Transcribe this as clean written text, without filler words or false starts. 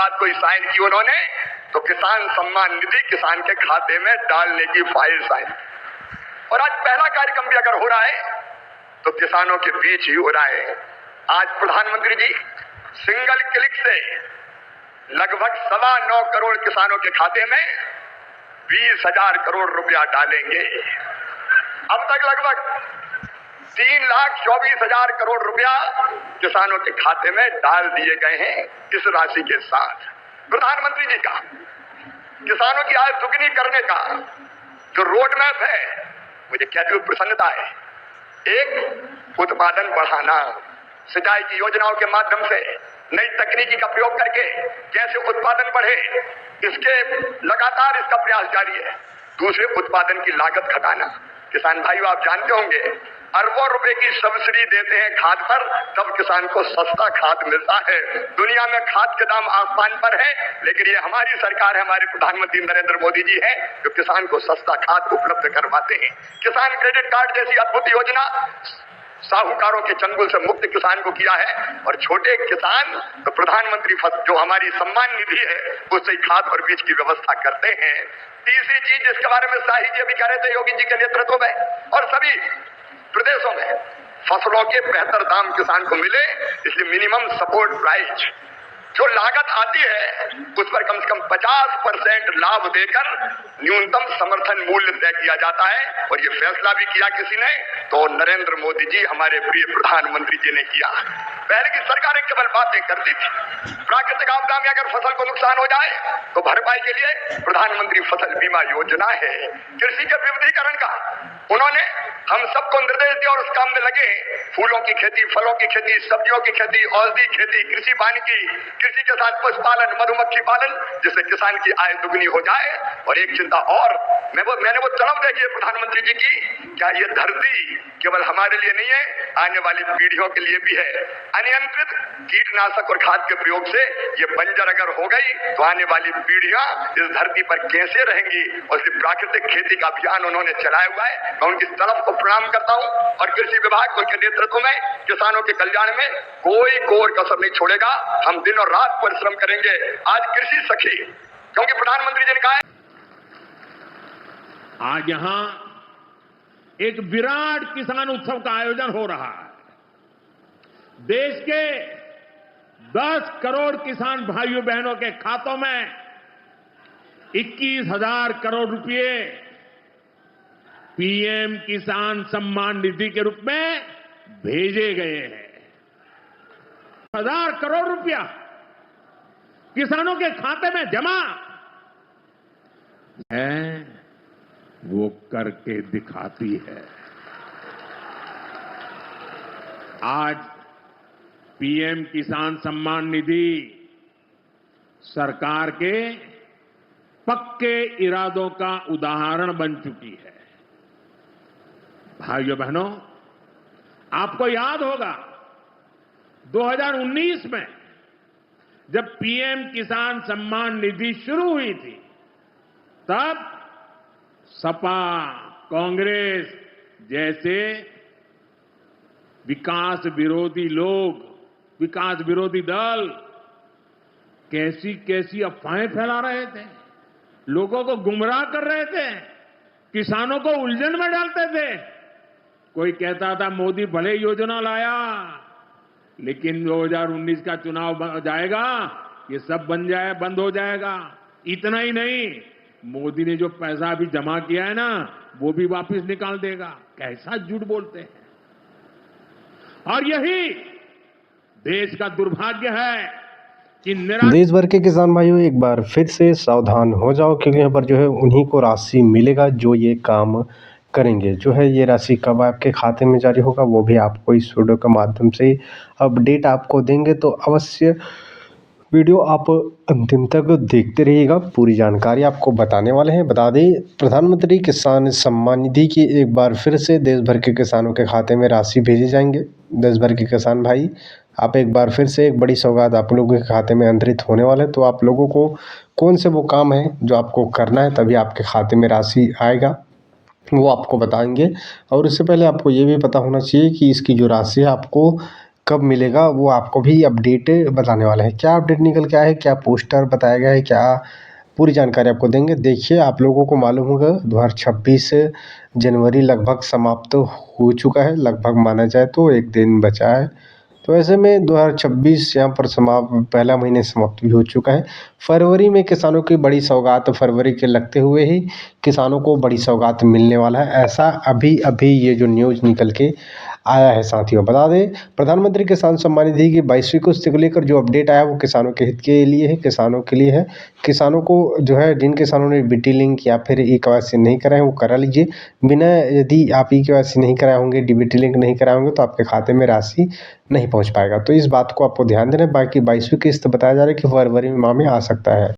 बाद कोई साइन की उन्होंने तो किसान सम्मान निधि किसान के खाते में डालने की फाइल साइन। और आज पहला कार्यक्रम भी अगर हो रहा है तो किसानों के बीच ही हो रहा है। आज प्रधानमंत्री जी सिंगल क्लिक से लगभग 9.25 करोड़ किसानों के खाते में 20,000 करोड़ रुपया डालेंगे। अब तक लगभग 3,24,000 करोड़ रुपया किसानों के खाते में डाल दिए गए हैं। इस राशि के साथ प्रधानमंत्री जी का किसानों की आय दुगनी करने का जो रोड मैप है, मुझे कहती हुई प्रसन्नता है। एक, उत्पादन बढ़ाना, सिंचाई की योजनाओं के माध्यम से नई तकनीकी का प्रयोग करके कैसे उत्पादन बढ़े, इसके लगातार इसका प्रयास जारी है। दूसरे, उत्पादन की लागत घटाना। किसान भाइयों, आप जानते होंगे अरबों रुपए की सब्सिडी देते हैं खाद पर, तब किसान को सस्ता खाद मिलता है। दुनिया में खाद के दाम आसमान पर है, लेकिन ये हमारी सरकार है, हमारे प्रधानमंत्री नरेंद्र मोदी जी है जो किसान को सस्ता खाद उपलब्ध करवाते हैं। किसान क्रेडिट कार्ड जैसी अद्भुत योजना साहूकारों के चंगुल से मुक्त किसान को किया है। और छोटे किसान तो प्रधानमंत्री जो हमारी सम्मान निधि है उससे खाद और बीज की व्यवस्था करते हैं। तीसरी चीज जिसके बारे में शाही जी अभी कह रहे थे योगी जी के नेतृत्व में, और सभी प्रदेशों में फसलों के बेहतर दाम किसान को मिले, इसलिए मिनिमम सपोर्ट प्राइस जो लागत आती है उस पर कम से कम 50% लाभ देकर न्यूनतम समर्थन मूल्य तय किया जाता है। और ये फैसला भी किया किसी ने तो नरेंद्र मोदी जी हमारे प्रिय प्रधानमंत्री जी ने किया। पहले की सरकारें केवल बातें करती थी। प्राकृतिक आपदा में अगर फसल को नुकसान हो जाए तो भरपाई के लिए प्रधानमंत्री फसल बीमा योजना है। कृषि के विविधीकरण का उन्होंने हम सबको निर्देश दिया और उस काम में लगे। फूलों की खेती, फलों की खेती, सब्जियों की खेती, औषधि खेती, कृषि वानिकी, कृषि के साथ पशुपालन, मधुमक्खी पालन, जिससे किसान की आय दुगनी हो जाए। और एक चिंता और, मैंने वो तड़प देखी है प्रधानमंत्री जी की, क्या ये धरती केवल हमारे लिए नहीं है, आने वाली पीढ़ियों के लिए भी है। अनियंत्रित कीटनाशक और खाद के प्रयोग से ये बंजर अगर हो गई तो आने वाली पीढ़ियां इस धरती पर कैसे रहेंगी। और इसलिए प्राकृतिक खेती का अभियान उन्होंने चलाया हुआ है। मैं उनकी तरफ को प्रणाम करता हूं। और कृषि विभाग उनके नेतृत्व में किसानों के कल्याण में कोई कोर कसर नहीं छोड़ेगा। हम दिन और रात परिश्रम करेंगे। आज कृषि सखी, क्योंकि प्रधानमंत्री जी ने कहा है, आज यहां एक विराट किसान उत्सव का आयोजन हो रहा है। देश के 10 करोड़ किसान भाइयों बहनों के खातों में 21,000 करोड़ रुपए पीएम किसान सम्मान निधि के रूप में भेजे गए हैं। 1,000 करोड़ रुपया किसानों के खाते में जमा है, वो करके दिखाती है। आज पीएम किसान सम्मान निधि सरकार के पक्के इरादों का उदाहरण बन चुकी है। भाइयों बहनों, आपको याद होगा 2019 में जब पीएम किसान सम्मान निधि शुरू हुई थी, तब सपा, कांग्रेस जैसे विकास विरोधी लोग, विकास विरोधी दल कैसी कैसी अफवाहें फैला रहे थे, लोगों को गुमराह कर रहे थे, किसानों को उलझन में डालते थे। कोई कहता था मोदी भले योजना लाया, लेकिन 2019 का चुनाव जाएगा ये सब बंद हो जाएगा। इतना ही नहीं, मोदी ने जो पैसा अभी जमा किया है ना, वो भी वापस निकाल देगा। कैसा झूठ बोलते हैं। और यही देश का दुर्भाग्य है कि देश भर के किसान भाइयों एक बार फिर से सावधान हो जाओ, क्योंकि यहाँ पर जो है उन्हीं को राशि मिलेगा जो ये काम करेंगे। जो है ये राशि कब आपके खाते में जारी होगा वो भी आपको इस वीडियो के माध्यम से अपडेट आपको देंगे, तो अवश्य वीडियो आप अंतिम तक देखते रहिएगा। पूरी जानकारी आपको बताने वाले हैं। बता दें, प्रधानमंत्री किसान सम्मान निधि की एक बार फिर से देश भर के किसानों के खाते में राशि भेजे जाएंगे। देश भर के किसान भाई, आप एक बार फिर से एक बड़ी सौगात आप लोगों के खाते में अंतरित होने वाले हैं। तो आप लोगों को कौन से वो काम है जो आपको करना है, तभी आपके खाते में राशि आएगा, वो आपको बताएंगे। और इससे पहले आपको ये भी पता होना चाहिए कि इसकी जो राशि है आपको कब मिलेगा वो आपको भी अपडेट बताने वाला है। क्या अपडेट निकल के आया है, क्या पोस्टर बताया गया है, क्या पूरी जानकारी आपको देंगे। देखिए, आप लोगों को मालूम होगा 2026 जनवरी लगभग समाप्त हो चुका है, लगभग माना जाए तो 1 दिन बचा है। तो ऐसे में 2026 यहाँ पर पहला महीने समाप्त भी हो चुका है। फरवरी में किसानों की बड़ी सौगात, फरवरी के लगते हुए ही किसानों को बड़ी सौगात मिलने वाला है, ऐसा अभी अभी ये जो न्यूज़ निकल के आया है साथियों। बता दें, प्रधानमंत्री किसान सम्मान निधि की 22वीं किस्त को लेकर जो अपडेट आया वो किसानों के हित के लिए है, किसानों के लिए है। किसानों को जो है, जिन किसानों ने बीटी लिंक या फिर ई-केवाईसी नहीं कराए वो करा लीजिए। बिना, यदि आप ई-केवाईसी नहीं कराए होंगे, डीबीटी लिंक नहीं कराए होंगे तो आपके खाते में राशि नहीं पहुंच पाएगा। तो इस बात को आपको ध्यान देना है। बाकी 22वीं किस्त बताया जा रहा है कि फरवरी माह में आ सकता है।